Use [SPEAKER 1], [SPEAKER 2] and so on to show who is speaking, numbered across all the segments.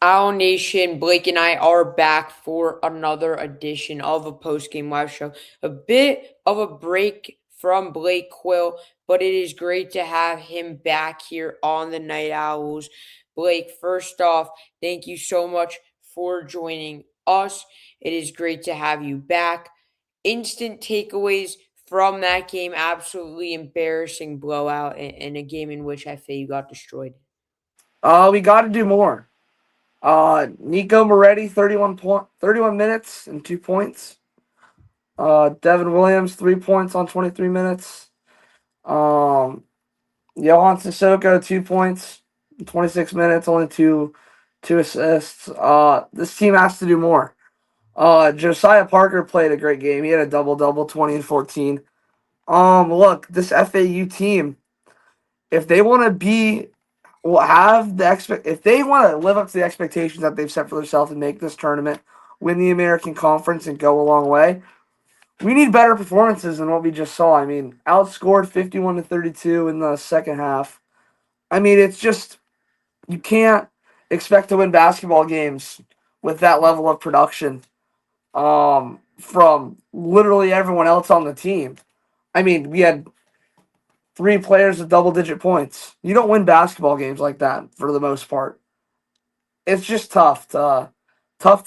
[SPEAKER 1] Owl Nation, Blake and I are back for another edition of a post-game live show. A bit of a break from Blake Quill, but it is great to have him back here on the Night Owls. Blake, first off, thank you so much for joining us. It is great to have you back. Instant takeaways from that game, absolutely embarrassing blowout in a game in which FAU got destroyed.
[SPEAKER 2] We got to do more. Nico Moretti, 31 minutes and 2 points. Devin Williams, 3 points on 23 minutes. Johan Sissoko, 2 points, 26 minutes, only two assists. This team has to do more. Josiah Parker played a great game. He had a double double, 20 and 14. Look, this FAU team, if they want to be will have if they want to live up to the expectations that they've set for themselves and make this tournament, win the American Conference and go a long way, we need better performances than what we just saw. I mean, outscored 51-32 in the second half. I mean, it's just you can't expect to win basketball games with that level of production from literally everyone else on the team. I mean, we had three players with double digit points. You don't win basketball games like that for the most part. It's just tough to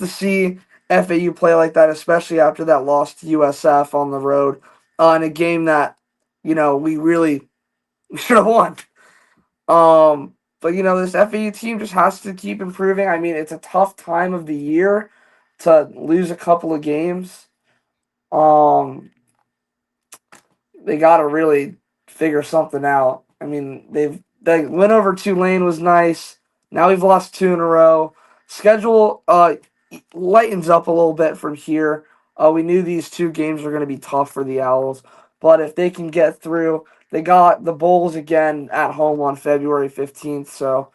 [SPEAKER 2] see FAU play like that, especially after that loss to USF on the road in a game that we really should have won. But this FAU team just has to keep improving. I mean, it's a tough time of the year to lose a couple of games. Um, they got to really figure something out. I mean, they win over Tulane was nice. Now we've lost two in a row. Schedule lightens up a little bit from here. We knew these two games were going to be tough for the Owls, but if they can get through, they got the Bulls again at home on February 15th. So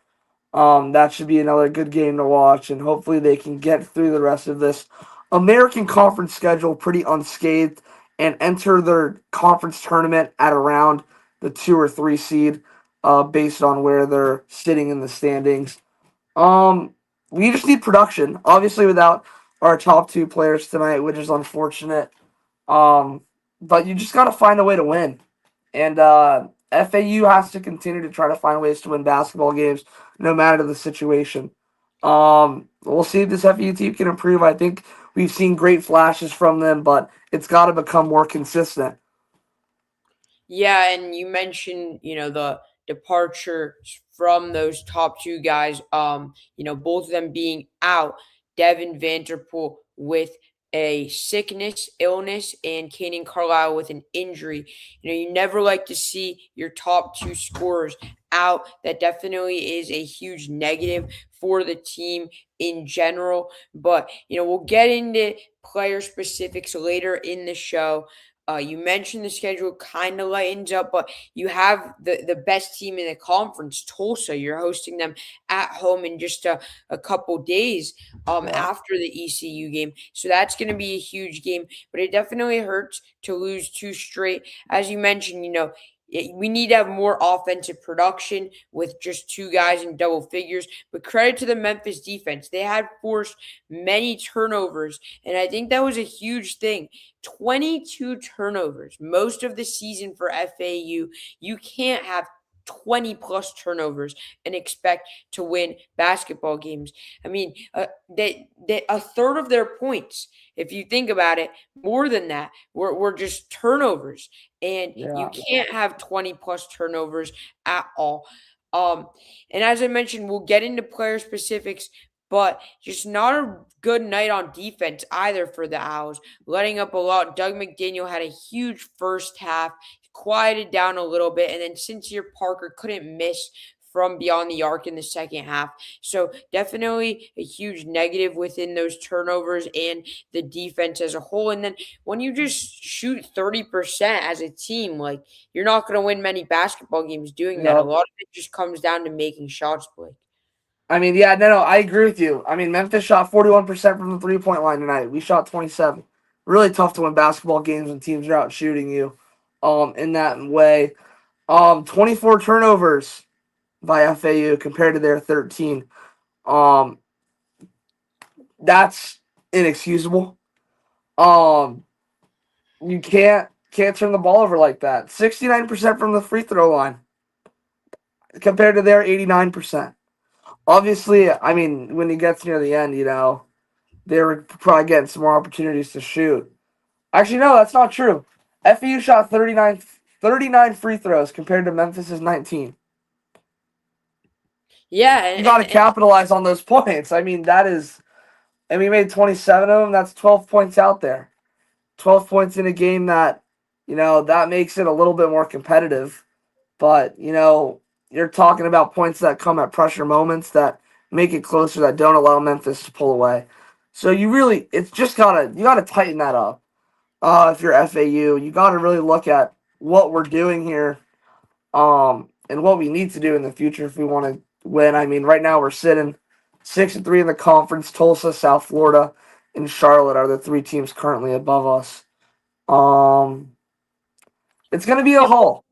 [SPEAKER 2] that should be another good game to watch, and hopefully they can get through the rest of this American Conference schedule pretty unscathed and enter their conference tournament at around the 2 or 3 seed, based on where they're sitting in the standings. Um, we just need production, obviously, without our top two players tonight, which is unfortunate. Um, but you just got to find a way to win. And FAU has to continue to try to find ways to win basketball games, no matter the situation. We'll see if this FAU team can improve. I think we've seen great flashes from them, but it's got to become more consistent.
[SPEAKER 1] Yeah, and you mentioned, the departures from those top two guys, both of them being out. Devin Vanderpool with a sickness, illness, and Kanan Carlisle with an injury. You never like to see your top two scorers out. That definitely is a huge negative for the team in general. But, we'll get into player specifics later in the show. You mentioned the schedule kind of lightens up, but you have the best team in the conference, Tulsa. You're hosting them at home in just a couple days
[SPEAKER 2] Yeah.
[SPEAKER 1] after the ECU game. So that's going to be a huge game, but it definitely hurts to lose two straight. As you mentioned, we need to have more offensive production with just two guys in double figures. But credit to the Memphis defense. They had forced many turnovers, and I think that was a huge thing. 22 turnovers, most of the season for FAU. You can't have 20 plus turnovers and expect to win basketball games. I mean, they a third of their points, if you think about it, more than that, were just turnovers. And you
[SPEAKER 2] Yeah.
[SPEAKER 1] can't have 20 plus turnovers at all. Um, and as I mentioned, we'll get into player specifics, but just not a good night on defense either for the Owls, letting up a lot. Doug McDaniel had a huge first half, quieted down a little bit, and then Sincere Parker couldn't miss from beyond the arc in the second half. So definitely a huge negative within those turnovers and the defense as a whole. And then when you just shoot 30% as a team, like you're not going to win many basketball games doing that. A
[SPEAKER 2] Yep.
[SPEAKER 1] lot of it just comes down to making shots, Blake.
[SPEAKER 2] I mean, yeah, no, I agree with you. I mean, Memphis shot 41% from the 3 point line tonight. We shot 27. Really tough to win basketball games when teams are out shooting you in that way. 24 turnovers by FAU compared to their 13. Um, That's inexcusable. Um, you can't turn the ball over like that. 69% from the free throw line compared to their 89%. Obviously, I mean, when he gets near the end, they were probably getting some more opportunities to shoot. Actually, no, that's not true. FAU shot 39 free throws compared to Memphis's 19.
[SPEAKER 1] Yeah,
[SPEAKER 2] You got to capitalize on those points. I mean, and we made 27 of them. That's 12 points out there. 12 points in a game that makes it a little bit more competitive. But, you're talking about points that come at pressure moments that make it closer, that don't allow Memphis to pull away. So you gotta tighten that up. If you're FAU, you gotta really look at what we're doing here, and what we need to do in the future if we want to win. I mean, right now we're sitting 6-3 in the conference. Tulsa, South Florida, and Charlotte are the three teams currently above us. Um, it's gonna be a haul.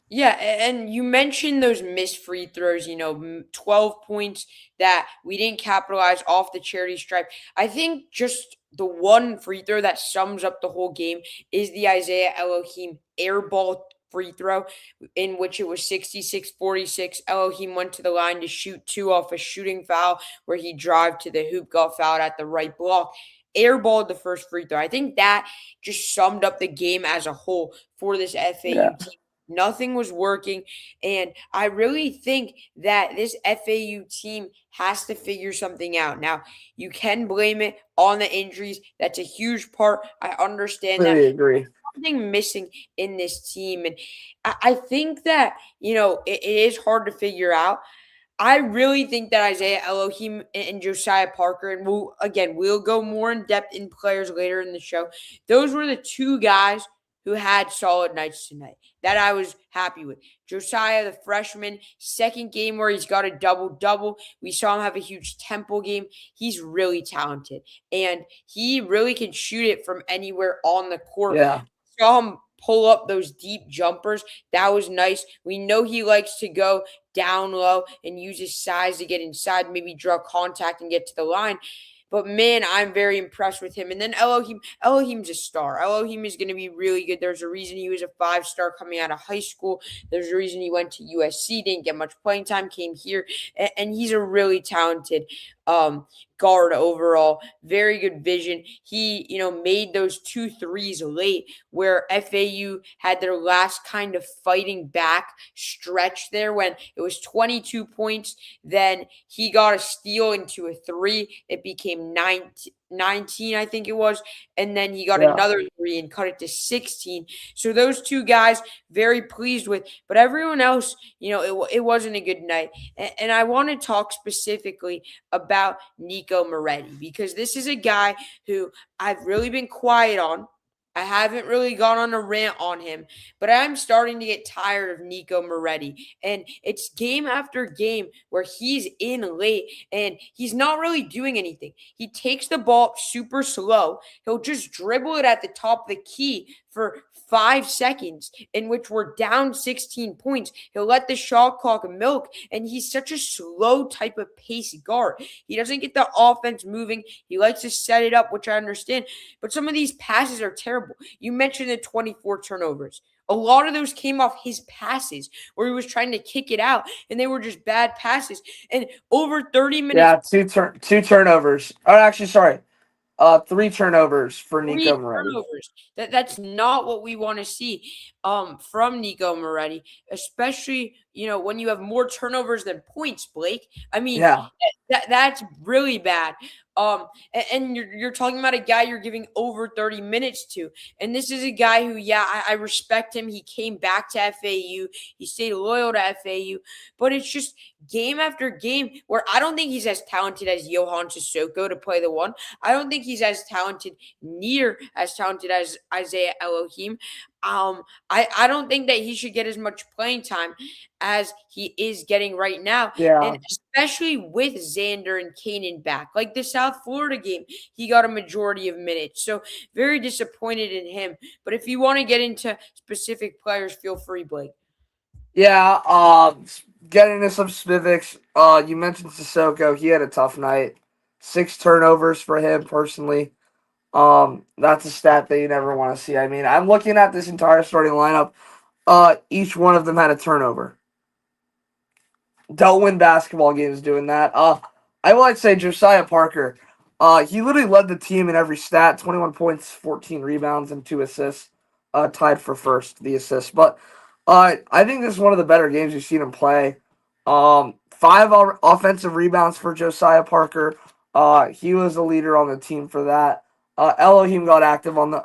[SPEAKER 1] Yeah, and you mentioned those missed free throws, 12 points that we didn't capitalize off the charity stripe. I think just the one free throw that sums up the whole game is the Isaiah Elohim airball free throw, in which it was 66-46. Elohim went to the line to shoot two off a shooting foul where he drove to the hoop, got fouled at the right block. Airballed the first free throw. I think that just summed up the game as a whole for this FAU
[SPEAKER 2] Yeah,
[SPEAKER 1] team. Nothing was working. And I really think that this FAU team has to figure something out. Now, you can blame it on the injuries. That's a huge part. I understand that.
[SPEAKER 2] completely agree.
[SPEAKER 1] Something missing in this team. And I think that, it is hard to figure out. I really think that Isaiah Elohim and Josiah Parker, and we'll go more in depth in players later in the show. Those were the two guys who had solid nights tonight that I was happy with. Josiah, the freshman, second game where he's got a double double. We saw him have a huge Temple game. He's really talented, and he really can shoot it from anywhere on the court.
[SPEAKER 2] Yeah,
[SPEAKER 1] Saw him pull up those deep jumpers. That was nice. We know he likes to go down low and use his size to get inside, maybe draw contact and get to the line. But man, I'm very impressed with him. And then Elohim's a star. Elohim is going to be really good. There's a reason he was a 5-star coming out of high school. There's a reason he went to USC, didn't get much playing time, came here, and he's a really talented guard overall. Very good vision. He, made those 2 threes late where FAU had their last kind of fighting back stretch there when it was 22 points. Then he got a steal into a three. It became 19, I think it was. And then he got
[SPEAKER 2] yeah,
[SPEAKER 1] another three and cut it to 16. So those two guys, very pleased with. But everyone else, it wasn't a good night. And I want to talk specifically about Nico Moretti because this is a guy who I've really been quiet on. I haven't really gone on a rant on him, but I'm starting to get tired of Nico Moretti. And it's game after game where he's in late and he's not really doing anything. He takes the ball super slow. He'll just dribble it at the top of the key for 5 seconds, in which we're down 16 points. He'll let the shot clock milk, and he's such a slow type of pace guard. He doesn't get the offense moving. He likes to set it up, which I understand. But some of these passes are terrible. You mentioned the 24 turnovers. A lot of those came off his passes where he was trying to kick it out, and they were just bad passes. And over 30 minutes,
[SPEAKER 2] yeah. Two turnovers. Oh, actually, sorry. 3 turnovers for
[SPEAKER 1] three
[SPEAKER 2] Nico Moretti.
[SPEAKER 1] turnovers. That's not what we want to see from Nico Moretti, especially when you have more turnovers than points, Blake. I mean,
[SPEAKER 2] Yeah,
[SPEAKER 1] that's really bad. And you're talking about a guy you're giving over 30 minutes to. And this is a guy who, I respect him. He came back to FAU. He stayed loyal to FAU. But it's just game after game where I don't think he's as talented as Johan Sissoko to play the one. I don't think he's near as talented as Isaiah Elohim. I don't think that he should get as much playing time as he is getting right now.
[SPEAKER 2] yeah.
[SPEAKER 1] And especially with Xander and Kanan back. Like the South Florida game, he got a majority of minutes. So very disappointed in him. But if you want to get into specific players, feel free, Blake.
[SPEAKER 2] Yeah, getting into some specifics. You mentioned Sissoko. He had a tough night. 6 turnovers for him personally. That's a stat that you never want to see. I mean, I'm looking at this entire starting lineup. Each one of them had a turnover. Don't win basketball games doing that. I would say Josiah Parker. He literally led the team in every stat: 21 points, 14 rebounds, and 2 assists. Tied for first the assists. But I think this is one of the better games you've seen him play. Five offensive rebounds for Josiah Parker. He was the leader on the team for that. Elohim got active on the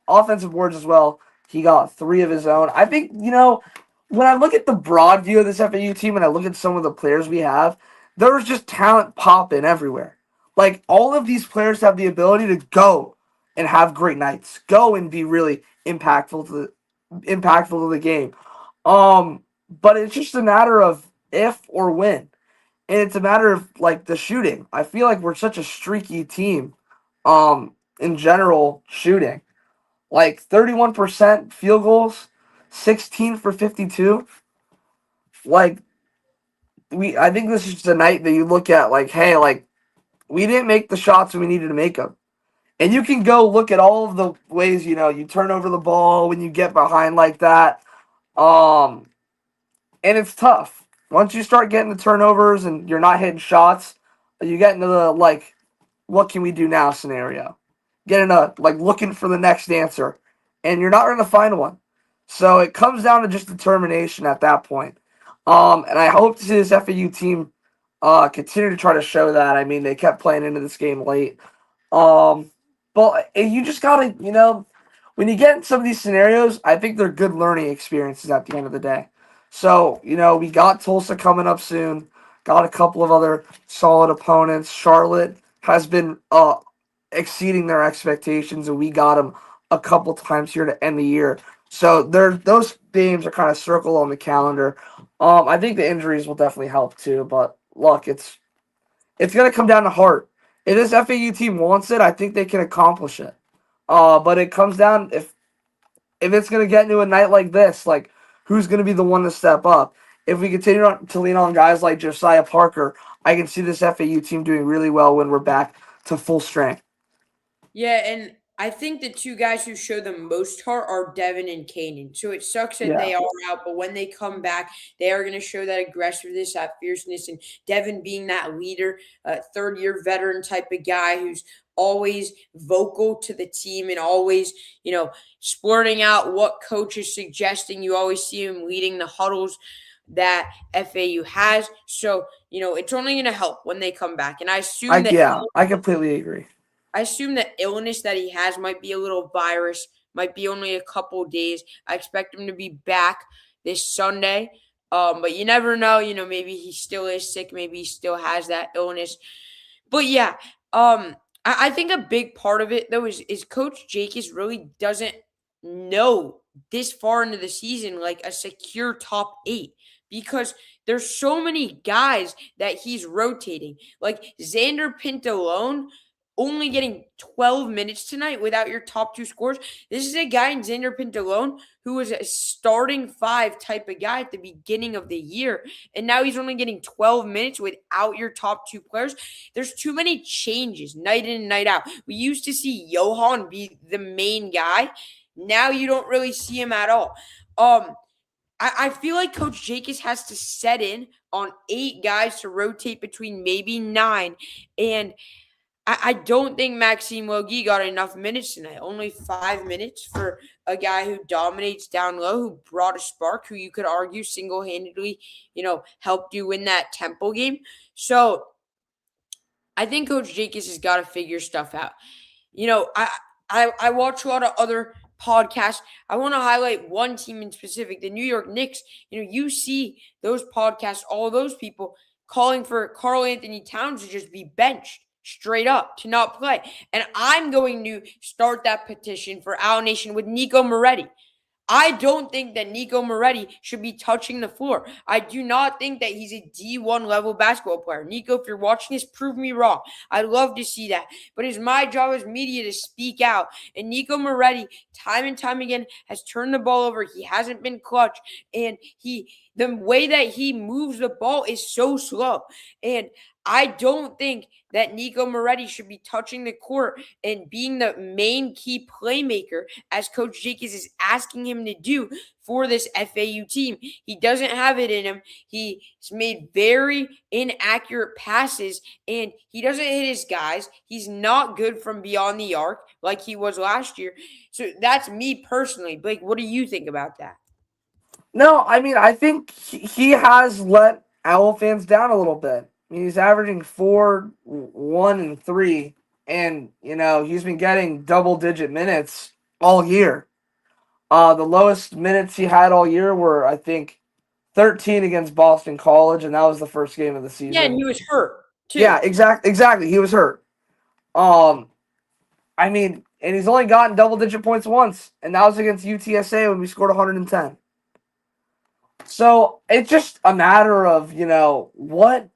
[SPEAKER 2] offensive boards as well. He got 3 of his own. I think, when I look at the broad view of this FAU team and I look at some of the players we have, there's just talent popping everywhere. Like, all of these players have the ability to go and have great nights, go and be really impactful to the game. But it's just a matter of if or when, and it's a matter of like the shooting. I feel like we're such a streaky team. In general, shooting like 31% field goals, 16 for 52. Like I think this is just a night that you look at like, hey, like we didn't make the shots we needed to make them. And you can go look at all of the ways, you turn over the ball when you get behind like that. Um, and it's tough. Once you start getting the turnovers and you're not hitting shots, you get into the like, what can we do now scenario. Get into like looking for the next answer, and you're not going to find one. So it comes down to just determination at that point. And I hope to see this FAU team continue to try to show that. I mean, they kept playing into this game late. Um, but you just gotta, when you get in some of these scenarios, I think they're good learning experiences at the end of the day. So, we got Tulsa coming up soon. Got a couple of other solid opponents. Charlotte has been exceeding their expectations, and we got them a couple times here to end the year. So those games are kind of circled on the calendar. I think the injuries will definitely help too. But look, it's gonna come down to heart. If this FAU team wants it, I think they can accomplish it. But it comes down if it's gonna get into a night like this, like who's gonna be the one to step up? If we continue to lean on guys like Josiah Parker, I can see this FAU team doing really well when we're back to full strength.
[SPEAKER 1] Yeah, and I think the two guys who show the most heart are Devin and Kanan. So it sucks that
[SPEAKER 2] Yeah,
[SPEAKER 1] they are out, but when they come back, they are going to show that aggressiveness, that fierceness, and Devin being that leader, third-year veteran type of guy who's always vocal to the team and always, splurting out what coach is suggesting. You always see him leading the huddles that FAU has. So, it's only going to help when they come back. And
[SPEAKER 2] I completely agree.
[SPEAKER 1] I assume the illness that he has might be a little virus, might be only a couple days. I expect him to be back this Sunday. But you never know. Maybe he still is sick. Maybe he still has that illness. But yeah, I think a big part of it though is Coach Jacobs really doesn't know this far into the season like a secure top 8 because there's so many guys that he's rotating. Like Xander Pintalone only getting 12 minutes tonight without your top 2 scores. This is a guy in Xander Pintalone who was a starting 5 type of guy at the beginning of the year. And now he's only getting 12 minutes without your top 2 players. There's too many changes night in and night out. We used to see Johan be the main guy. Now you don't really see him at all. I feel like Coach Jacobs has to set in on 8 guys to rotate between maybe 9. And I don't think Maxime Logie got enough minutes tonight. Only 5 minutes for a guy who dominates down low, who brought a spark, who you could argue single-handedly, helped you win that Temple game. So I think Coach Jacobs has got to figure stuff out. I watch a lot of other podcasts. I want to highlight one team in specific, the New York Knicks. You see those podcasts, all those people calling for Karl Anthony Towns to just be benched straight up, to not play. And I'm going to start that petition for Owl Nation with Nico Moretti. I don't think that Nico Moretti should be touching the floor. I do not think that he's a D1 level basketball player. Nico, if you're watching this, prove me wrong. I'd love to see that. But it's my job as media to speak out. And Nico Moretti, time and time again, has turned the ball over. He hasn't been clutch. And the way that he moves the ball is so slow. And I don't think that Nico Moretti should be touching the court and being the main key playmaker as Coach Jacobs is asking him to do for this FAU team. He doesn't have it in him. He's made very inaccurate passes and he doesn't hit his guys. He's not good from beyond the arc like he was last year. So that's me personally. Blake, what do you think about that?
[SPEAKER 2] No, I mean, I think he has let Owl fans down a little bit. I mean, he's averaging 4, 1, and 3, and he's been getting double-digit minutes all year. The lowest minutes he had all year were, I think, 13 against Boston College, and that was the first game of the
[SPEAKER 1] Yeah, and
[SPEAKER 2] season.
[SPEAKER 1] he was hurt too.
[SPEAKER 2] Yeah, exactly. He was hurt. Um, I mean, and he's only gotten double-digit points once, and that was against UTSA when we scored 110. So it's just a matter of, what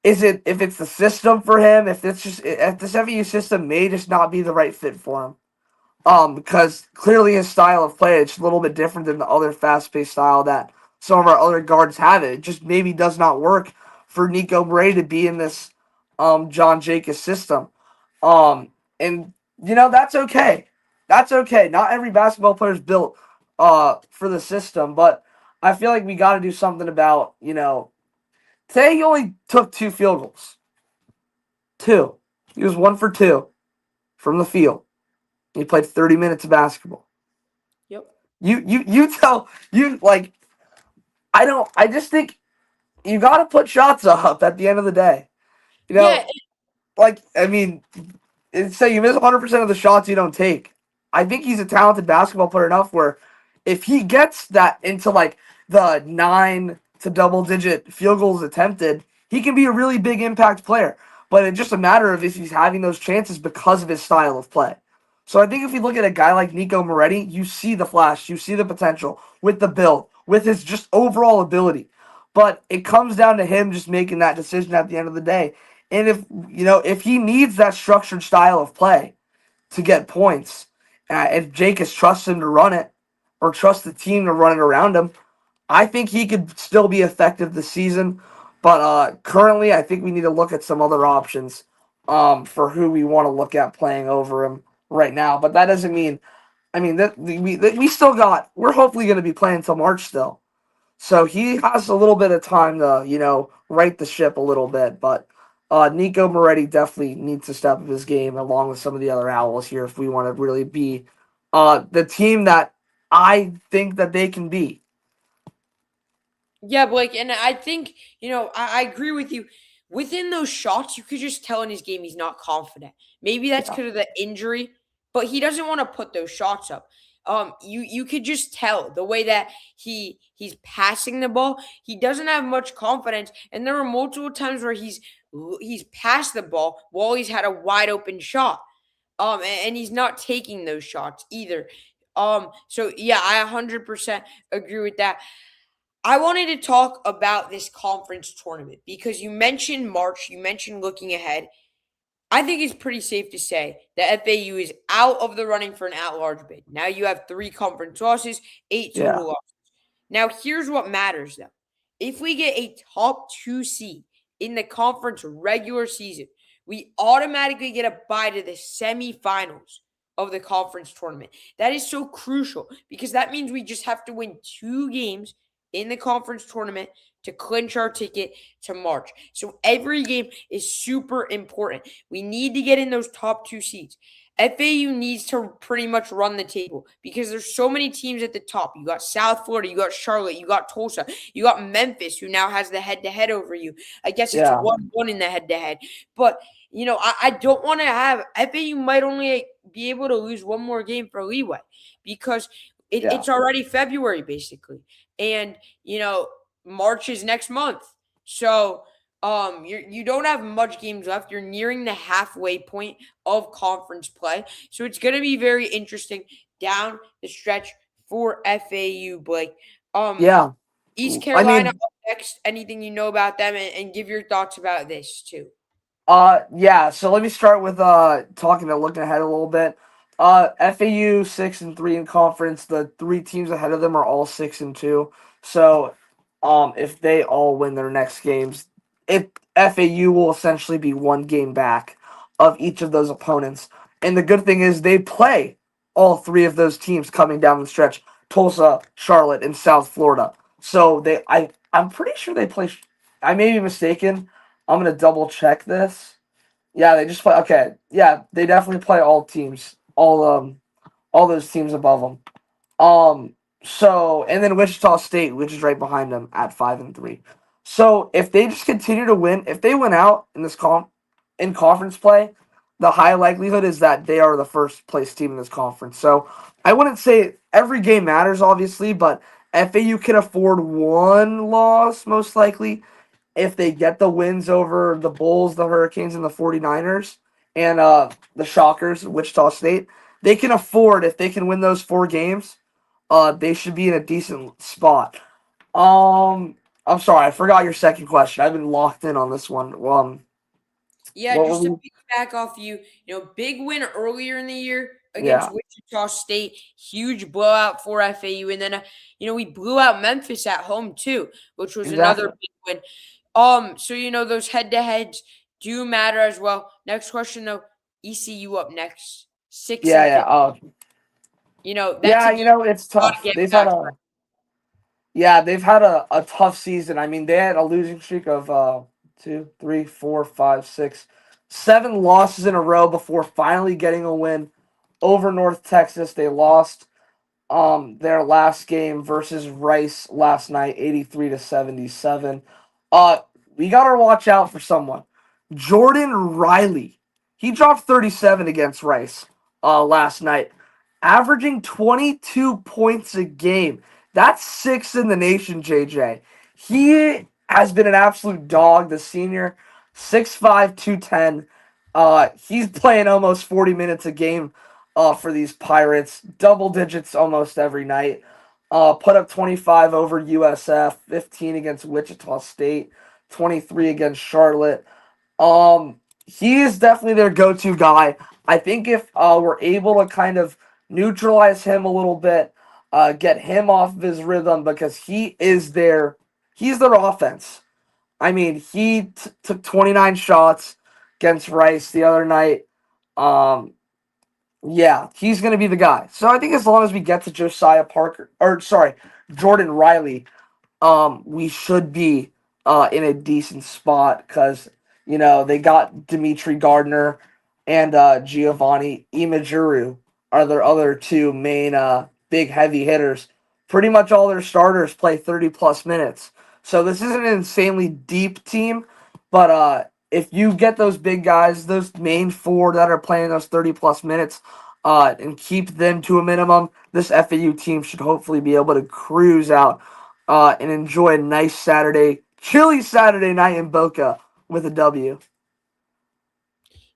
[SPEAKER 2] is it, if it's the system for him, if this FEU system may just not be the right fit for him. Because clearly his style of play is a little bit different than the other fast-paced style that some of our other guards have. It just maybe does not work for Nico Bray to be in this John Jacobs system. And that's okay. That's okay. Not every basketball player is built for the system, but I feel like we got to do something about, today he only took 2 field goals. 2. He was 1 for 2 from the field. He played 30 minutes of basketball.
[SPEAKER 1] Yep.
[SPEAKER 2] You tell you like I just think you got to put shots up at the end of the day. You know,
[SPEAKER 1] Yeah,
[SPEAKER 2] like I mean, say you miss 100% of the shots you don't take. I think he's a talented basketball player enough where if he gets that into like the 9 to double digit field goals attempted, he can be a really big impact player. But it's just a matter of if he's having those chances because of his style of play. So I think if you look at a guy like Nico Moretti, you see the flash, you see the potential with the build, with his just overall ability. But it comes down to him just making that decision at the end of the day. And if he needs that structured style of play to get points, if Jacobs trusts him to run it or trusts the team to run it around him, I think he could still be effective this season. But currently, I think we need to look at some other options for who we want to look at playing over him right now. But that doesn't mean, I mean, we still got, we're hopefully going to be playing until March still. So he has a little bit of time to, right the ship a little bit. But Nico Moretti definitely needs to step up his game along with some of the other Owls here if we want to really be the team that I think that they can be.
[SPEAKER 1] yeah, Blake, and I think I agree with you. Within those shots, you could just tell in his game he's not confident. Maybe that's
[SPEAKER 2] Yeah.
[SPEAKER 1] because of the injury, but he doesn't want to put those shots up. You could just tell the way that he's passing the ball. He doesn't have much confidence, and there were multiple times where he's passed the ball while he's had a wide open shot. And he's not taking those shots either. So yeah, I 100% agree with that. I wanted to talk about this conference tournament because you mentioned March, you mentioned looking ahead. I think it's pretty safe to say that FAU is out of the running for an at-large bid. Now you have 3 conference losses, 8
[SPEAKER 2] Yeah.
[SPEAKER 1] total losses. Now here's what matters though. If we get a top 2 seed in the conference regular season, we automatically get a bye to the semifinals of the conference tournament. That is so crucial because that means we just have to win 2 games in the conference tournament to clinch our ticket to March. So every game is super important. We need to get in those top 2 seeds. FAU needs to pretty much run the table because there's so many teams at the top. You got South Florida, you got Charlotte, you got Tulsa, you got Memphis, who now has the head-to-head over you. I guess it's
[SPEAKER 2] Yeah.
[SPEAKER 1] 1-1 in the head-to-head. But, I don't want to have – FAU might only be able to lose one more game for leeway because
[SPEAKER 2] Yeah.
[SPEAKER 1] it's already February, basically. And, March is next month. So you don't have much games left. You're nearing the halfway point of conference play. So it's gonna be very interesting down the stretch for FAU, Blake. Um
[SPEAKER 2] Yeah.
[SPEAKER 1] East
[SPEAKER 2] I
[SPEAKER 1] Carolina
[SPEAKER 2] mean,
[SPEAKER 1] up next. Anything you know about them and give your thoughts about this too.
[SPEAKER 2] yeah, so let me start with talking about looking ahead a little bit. FAU 6-3 in conference. The 3 teams ahead of them are all 6-2. So if they all win their next games, FAU will essentially be one game back of each of those opponents. And the good thing is they play all three of those teams coming down the stretch: Tulsa, Charlotte, and South Florida. So I'm pretty sure they play. I may be mistaken. I'm gonna double check this. Yeah, they just play. Okay, yeah, they definitely play all teams, all those teams above them. So and then Wichita State, which is right behind them at 5-3. So if they just continue to win, if they win out in in conference play, the high likelihood is that they are the first place team in this conference. So I wouldn't say every game matters, obviously, but FAU can afford one loss most likely if they get the wins over the Bulls, the Hurricanes, and the 49ers, and the Shockers, Wichita State. They can afford, if they can win those four games, they should be in a decent spot. I'm sorry, I forgot your second question. I've been locked in on this one.
[SPEAKER 1] Yeah,
[SPEAKER 2] What were
[SPEAKER 1] just to
[SPEAKER 2] we?
[SPEAKER 1] piggyback off big win earlier in the year against
[SPEAKER 2] Yeah,
[SPEAKER 1] Wichita State, huge blowout for FAU, and then we blew out Memphis at home too, which was another
[SPEAKER 2] exactly.
[SPEAKER 1] big win. So those head to heads do matter as well. Next question though, ECU up next, six
[SPEAKER 2] Yeah,
[SPEAKER 1] and
[SPEAKER 2] yeah.
[SPEAKER 1] 15. That's
[SPEAKER 2] Yeah.
[SPEAKER 1] a game
[SPEAKER 2] It's
[SPEAKER 1] you gotta
[SPEAKER 2] tough.
[SPEAKER 1] get back.
[SPEAKER 2] They've had a tough season. I mean, they had a losing streak of two, three, four, five, six, 7 losses in a row before finally getting a win over North Texas. They lost their last game versus Rice last night, 83-77. Uh we gotta watch out for someone. Jordan Riley. He dropped 37 against Rice last night, averaging 22 points a game. That's sixth in the nation, JJ. He has been an absolute dog, the senior, 6'5", 210. He's playing almost 40 minutes a game for these Pirates, double digits almost every night. Put up 25 over USF, 15 against Wichita State, 23 against Charlotte. He is definitely their go-to guy. I think if we're able to kind of neutralize him a little bit, get him off of his rhythm because he's their offense. I mean, he took 29 shots against Rice the other night. Um, yeah, he's going to be the guy. So I think as long as we get to Jordan Riley, we should be in a decent spot because they got Dimitri Gardner and Giovanni Imajuru are their other two main big heavy hitters. Pretty much all their starters play 30 plus minutes, so this isn't an insanely deep team. But if you get those big guys, those main four that are playing those 30 plus minutes, and keep them to a minimum, this FAU team should hopefully be able to cruise out and enjoy a nice chilly Saturday night in Boca with a W.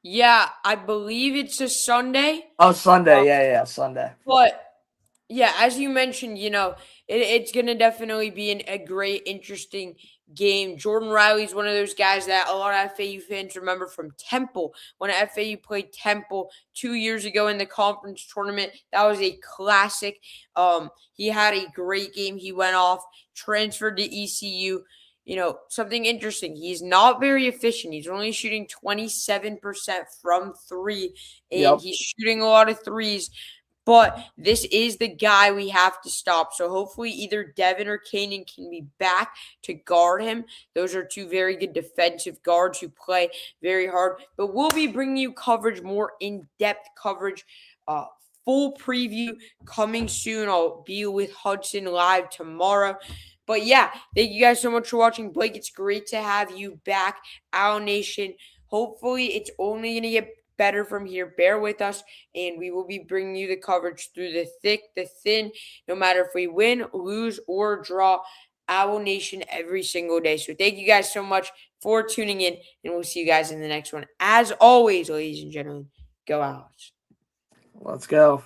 [SPEAKER 1] Yeah, I believe it's a Sunday.
[SPEAKER 2] Oh, Sunday.
[SPEAKER 1] Um,
[SPEAKER 2] Yeah, Sunday.
[SPEAKER 1] but yeah, as you mentioned, it's going to definitely be a great, interesting game. Jordan Riley's one of those guys that a lot of FAU fans remember from Temple. When FAU played Temple 2 years ago in the conference tournament, that was a classic. He had a great game. He went off, transferred to ECU. Something interesting. He's not very efficient. He's only shooting 27% from three, and
[SPEAKER 2] Yep.
[SPEAKER 1] he's shooting a lot of threes. But this is the guy we have to stop. So hopefully either Devin or Kanan can be back to guard him. Those are two very good defensive guards who play very hard. But we'll be bringing you coverage, more in-depth coverage, uh, full preview coming soon. I'll be with Hudson live tomorrow. But yeah, thank you guys so much for watching. Blake, it's great to have you back. Owl Nation. Hopefully it's only going to get better from here. Bear with us, and we will be bringing you the coverage through the thick, the thin, no matter if we win, lose, or draw. Owl Nation every single day. So thank you guys so much for tuning in, and we'll see you guys in the next one. As always, ladies and gentlemen, go Owls.
[SPEAKER 2] Let's go.